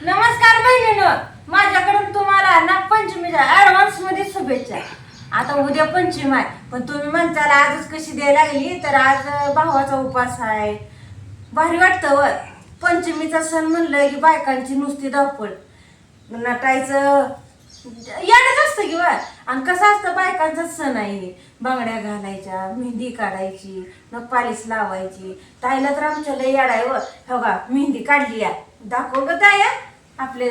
नमस्कार बहिणीनो, माझ्याकडून तुम्हाला नागपंचमीच्या ऍडव्हान्स मध्ये शुभेच्छा. आता उद्या पंचमी आहे, पण तुम्ही म्हणताल आजच कशी द्यायला लागली, तर आज भावाचा उपास आहे. भारी वाटतं व पंचमीचा सण म्हणलं की बायकांची नुसती धावपळ, नटायचं यायलाच असतं किंवा. आणि कसं असतं बायकांचा सण आहे, बांगड्या घालायच्या, मेहंदी काढायची, मग पालिश लावायची. ताईला तर आमच्या लय याडाय व. हो का, मेहंदी काढली या, दाखव ग ताई आपले.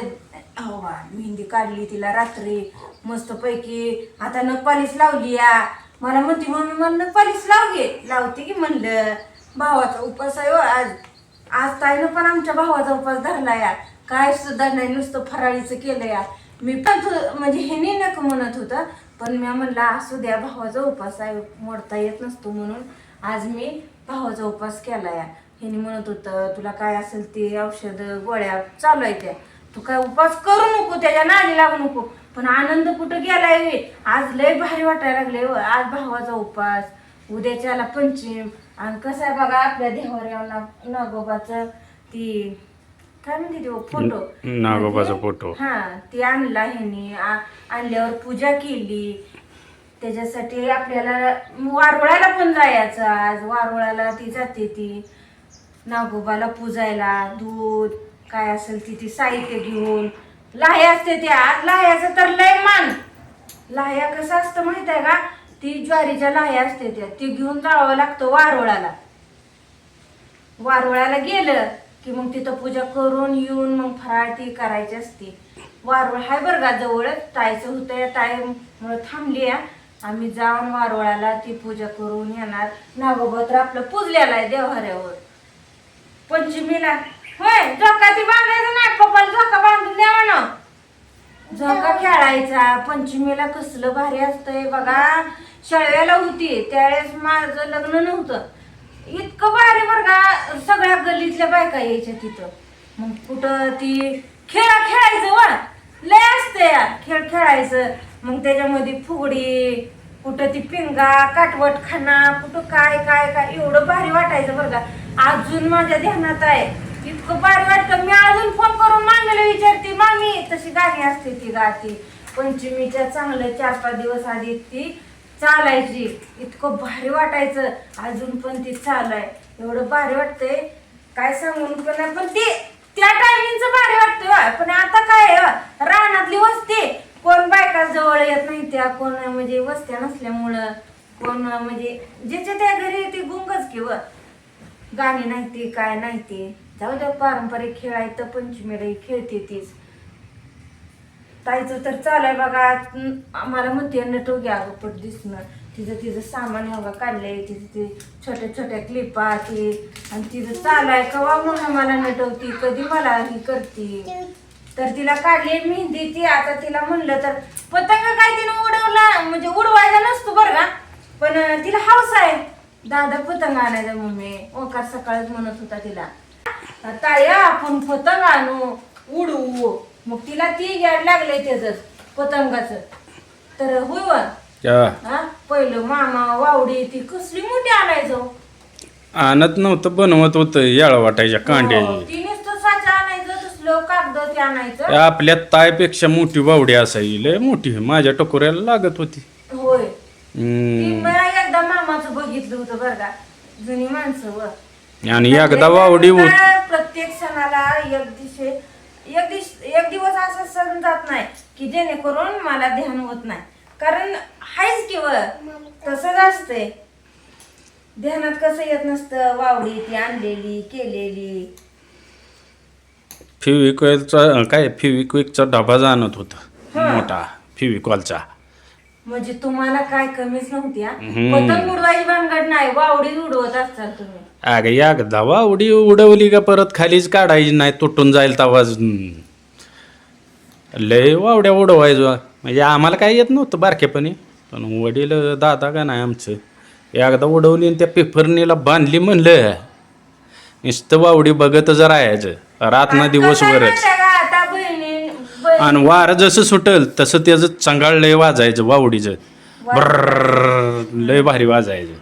हो का, मेहंदी काढली तिला रात्री मस्त पैकी. आता नख पालिश लावली या. मला म्हणते मम्मी मला नख पालिश लाव घे. लावते की म्हणलं. भावाचा उपास आहे व आज. आज ताईनं पण आमच्या भावाचा उपास धरला या. काय सुद्धा नाही, नुसतं फराळीचं केलं या. मी पण म्हणजे हे नको म्हणत होतं, पण मी म्हणलं असू द्या, भावाचा उपास आहे, मोडता येत नसतो म्हणून आज मी भावाचा उपास केला या. ह्यानी म्हणत होतं तुला काय असेल ते औषध गोळ्या चालू आहे त्या, तू काय उपास करू नको, त्याच्या नादी लागू नको. पण आनंद कुठं गेलाय, आज लय भारी वाटायला लागले व. आज भावाचा उपास, उद्याच्याला पंचम. आणि कसं आहे बघा, आपल्या देवाऱ्याला नागोबाचं ती काय म्हणते ते फोटो, नागोबाचा फोटो, हा ती आणला ह्यांनी. आणल्यावर पूजा केली. त्याच्यासाठी आपल्याला वारुळाला पण जायचं. आज वारुळाला ती जाते, ती नागोबाला पूजायला दूध काय असेल ती साहित्य घेऊन. लाह्या असते त्या, आज लाह्याचं तर लय मान. लाह्या कसं असतं माहित आहे का, ती ज्वारीच्या लाह्या असते त्या, ती घेऊन जावं लागतं वारुळाला. वारुळाला गेलं की मग तिथं पूजा करून येऊन मग फराळ ती करायची असते. वारुळ हाय बरं का जवळच, ताईचं होतं या, ताईमुळे थांबली या. आम्ही जाऊन वारुळाला ती पूजा करून येणार. नागोबा तर आपलं पूजलेला आहे देवहाऱ्यावर. पंचमीला होय झोका ती बांधायचं नाही, पप्पाला झोका बांधून द्यावा ना. झोका खेळायचा. पंचमीला कसलं भारी असतंय बघा. शाळेला होती त्यावेळेस माझं लग्न नव्हतं, इतकं भारी बरं का. सगळ्या गल्लीतल्या बायका यायच्या तिथं. मग कुठं ती खेळायचं व लय असते खेळ खेळायचं. मग त्याच्यामध्ये फुगडी, कुठं ती पिंगा, काटवट खाना, कुठं काय काय काय, एवढं भारी वाटायचं बरं का. अजून माझ्या ध्यानात आहे, इतकं भारी वाटतं. मी अजून फोन करून मामीला विचारते, मामी तशी गाणी असते ती गाती. पंचमीच्या चांगलं 4-5 दिवस आधी ती चालायची, इतकं भारी वाटायचं. अजून पण ती चालू आहे, एवढं भारी वाटतंय काय सांगून पण नाही. पण ती त्या टायमिंगचं भारी वाटतं. पण आता काय रानातली वस्ती, कोण बायका जवळ येत नाही त्या, कोण म्हणजे वस्त्या नसल्यामुळं, कोण म्हणजे ज्याच्या त्या घरी ती गुंगच किंवा गाणी नाही ती काय नाही ती. जाऊ द्या, पारंपरिक खेळ आहे तर पंचमीला खेळते तीच. ताईचं तर चालू आहे बघा. आम्हाला म्हणते नटो घ्या पट दिसणं. तिचं सामान हवा काढलंय, तिचं छोट्या छोट्या क्लिपा ती. आणि तिचं चालू आहे कवा म्हणून मला नटवती, कधी मला ही करते. तर तिला काढली मेहंदी ती. आता तिला म्हणलं तर पतंग काय तिनं उडवला म्हणजे उडवायचा नसतो बरं का, पण तिला हौस आहे. दादा पतंग आणायचा मम्मी, ओंकार सकाळच म्हणत होता तिला, ताया आपण पतंग आणू उडवू. मग तिला ती याड लागले त्याच पतंगाचं. तर होय हा, पहिलं मामा वावडी ती कसली मोठी आणायचं. आणत नव्हतं, बनवत होतं याळा वाटायच्या कांड्याची. ती नुसतं साचा आणायचं, तसलं कागद ते आणायचं. आपल्या तायपेक्षा मोठी बावडी असायची, लय मोठी, माझ्या टकोऱ्याला लागत होती. होय, ती मी एकदा मामाचं बघितलं होतं बरं का, जुनी माणसं व. आणि एकदा वावडी प्रत्येक सणाला एक दिवस असा सण जात नाही की जेणेकरून मला ध्यान होत नाही. कारण हायच किंवा तसंच असतंय, ध्यानात कसं येत नसतं. वावडी ती आणलेली केलेली. फेविक्विकचा डबा जाणत होता मोठा, फेविकॉलचा. म्हणजे तुम्हाला काय कमीच नव्हती. पतंग उडवायची भानगड नाही, वावडी उडवत असतात तुम्ही. अगं एकदा वावडी उडवली का परत खालीच काढायची नाही, तुटून जाईल तवाज. लय वावड्या उडवायचो. म्हणजे आम्हाला काय येत नव्हतं बारकेपणी, पण वडील दादा का नाही आमचं एकदा उडवली आणि त्या पेपरनीला बांधली म्हणलं, नुसतं वावडी बघतच राहायचं रात ना दिवसभरच. आता आणि वारं जसं सुटल तसं त्याचं चंगाळ लय वाजायचं वावडीचं, बर्र लय भारी वाजायचं.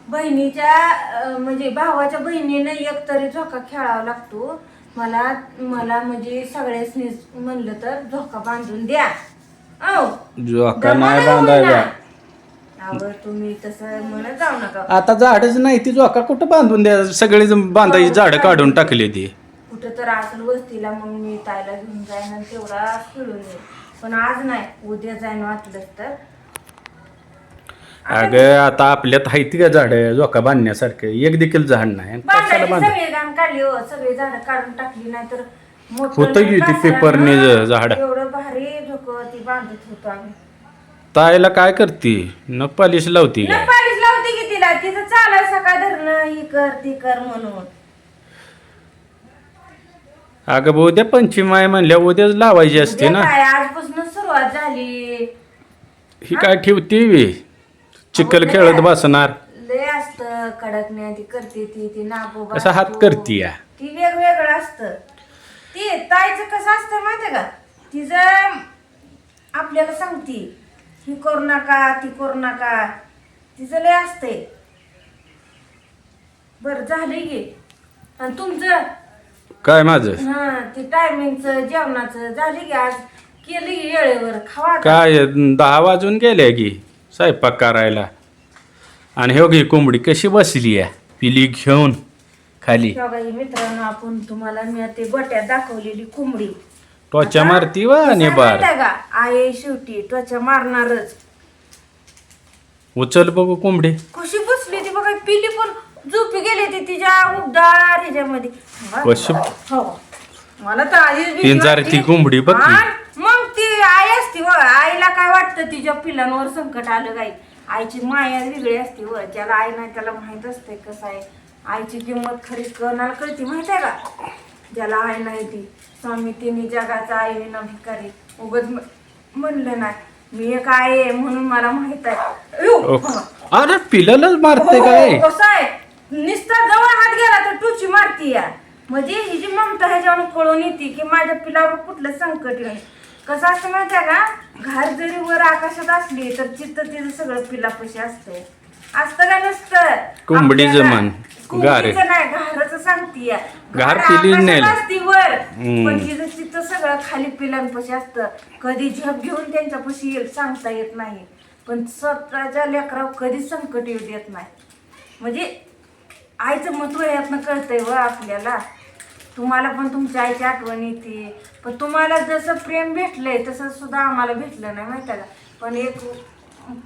बहिणीच्या म्हणजे भावाच्या बहिणीने एक तरी झोका खेळावा लागतो. मला मला म्हणजे सगळ्यासनी म्हणलं तर झोका बांधून द्या. औ झोका नाही बांधायला. अहो तुम्ही तसं म्हणत जाऊ नका. आता झाडच नाही ती झोका कुठं बांधून द्या, सगळे बांधायची झाडं काढून टाकली ती. कुठं तर असेल वस्तीला, मग मी ताईला घेऊन जाईन आणि तेवढा खेळून येईल. पण आज नाही, उद्या जाईन वाटलंच तर. अगं आता आपल्यात हायती का झाड झोका बांधण्यासारखे, एक देखील झाड नाही. कशाला बांध सगळे गाण काढली हो, सगळे झाड काढून टाकली, नाही तर होतं की ती पेपरने झाड. एवढं भारी झोकं ती बांधत होतो आम्ही. ताईला काय करते, नख पालिश लावती काय? पालीच लावते की तिला, तिचं चालाय सकाळ धरणं ही कर ती कर म्हणून. अगं उद्या पंचमी आहे म्हणल्या उद्याच लावायची असते ना. काय आजपासून सुरुवात झाली. ही काय ठेवते वे चिखल खेळत बसणार. लय असतं कडकण्या ती करते ती नागोबा कसा हात करती या. ती वेगवेगळं असतं. ती ताईचं कसं असतं माहितीये का, तिचं आपल्याला सांगती ही करू नका ती करू नका, तिचं लय असतंय. बरं झालंय की. आणि तुमचं काय माझं हा ते टायमिंगचं जेवणाचं झाली की, आज केली की वेळेवर खावा आता. काय 10 वाजून गेले की स्वयंपाक करायला. आणि हे घे कोंबडी कशी बसली आहे पिली घेऊन खाली. बघा ही मित्रांनो, आपण तुम्हाला मी ते गोट्यात दाखवलेली कोंबडी टोचा मारती वा आणि बार. का आहे शेवटी त्वचा मारणारच. उचल बघू कोंबडी कशी बसली ती बघा, पिली पण झोपी गेली ती तिच्या उबदार ह्याच्यामध्ये. कशी हो मला तर आधीच भीती पिंजार वाटते. ती कोंबडी बघ की. आणि मग ती आई असती व आईला काय वाटतं तिच्या पिलांवर संकट आलं काय, आईची माया वेगळी असते व, ज्याला आई नाही त्याला माहित असते कसं आहे आईची किंमत खरी कोणाला कळती माहित आहे का, ज्याला आई नाही ती. स्वामी तिने जगाचा आई विना भिकारी, उगच म्हणलं नाही मी एक आहे म्हणून मला माहित आहे. अरे पिलालाच मारते काय. कसं आहे निस्ता जवळ हात गेला तर टुची मारती या, म्हणजे ही जी ममता ह्याच्यावर कळून येते की माझ्या पिलावर कुठलं संकट नाही. कसं असतं माहितीये का, घार जरी वर आकाशात असली तर चित्त तिचं सगळं पिलापाशी असतंय. असतं का नसतं. कोंबडीचं मन कोंबडीचं नाही घाराचं सांगतीय. घार पिली नेलं. असती वर पण तिचं चित्त सगळं खाली पिलांपाशी असतं. कधी झप घेऊन त्यांच्यापाशी येईल सांगता येत नाही, पण स्वतःच्या लेकरावर कधीच संकट येऊ देत नाही. म्हणजे आईचं महत्व यातनं कळतंय व आपल्याला. तुम्हाला पण तुमच्या आईची आठवण येते, पण तुम्हाला जसं प्रेम भेटलंय तसं सुद्धा आम्हाला भेटलं नाही माहिती का. पण एक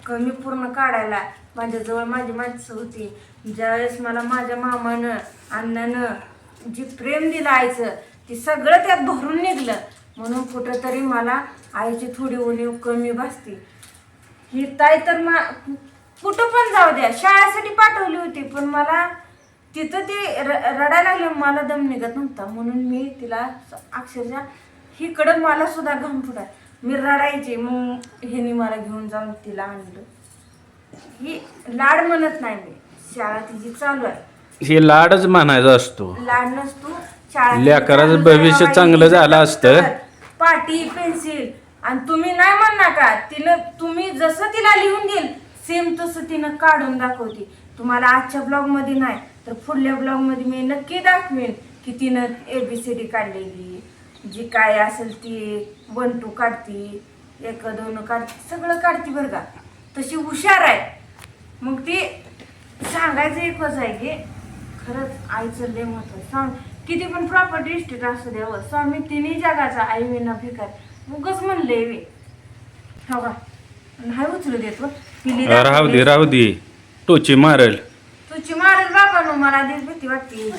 कमी पूर्ण काढायला माझ्याजवळ माझी माणसं होती. ज्यावेळेस मला माझ्या मामानं अण्णानं जी प्रेम दिलं आईचं ती सगळं त्यात भरून निघलं, म्हणून कुठंतरी मला आईची थोडी उणीव कमी भासती. ही ताई तर कुठं पण जाऊ द्या, शाळेसाठी पाठवली होती, पण मला तिथं ती रडायला लागली, मला दम निघत नव्हता, म्हणून मी तिला अक्षरशः हिकडं मला सुद्धा घाम फुटाय, मी रडायचे. मग ह्यानी मला घेऊन जाऊन तिला आणलं. ही लाड म्हणत नाही मी, शाळा तिची चालू आहे. हे लाडच म्हणायचा असतो. लाड नसतो शाळा. लेकराचं भविष्य चांगलं झालं असतं. पाटी पेन्सिल आणि तुम्ही नाही म्हणणार का, तिला तुम्ही जसं तिला लिहून देईल सेम तसं तिनं काढून दाखवते. तुम्हाला आजच्या ब्लॉग मध्ये नाही तर पुढल्या ब्लॉग मध्ये मी नक्की दाखवेन की तिनं ABCD काढलेली, जी काय असेल ती 1 2 काढती, 1 2 काढती, सगळं काढती बरं का. तशी हुशार आहे. मग ती सांगायचं एकच आहे की खरंच आईचं लय महत्व. स्वामी किती पण प्रॉपर्टी इस्टेट असू द्यावं, स्वामी तिन्ही जगाचा आई विना भिकार, उगच म्हणले वे. हो का नाही उचलू देतो राहू दे टोची मारल. तुझी मारेल बाबा नो, मला भीती वाटते.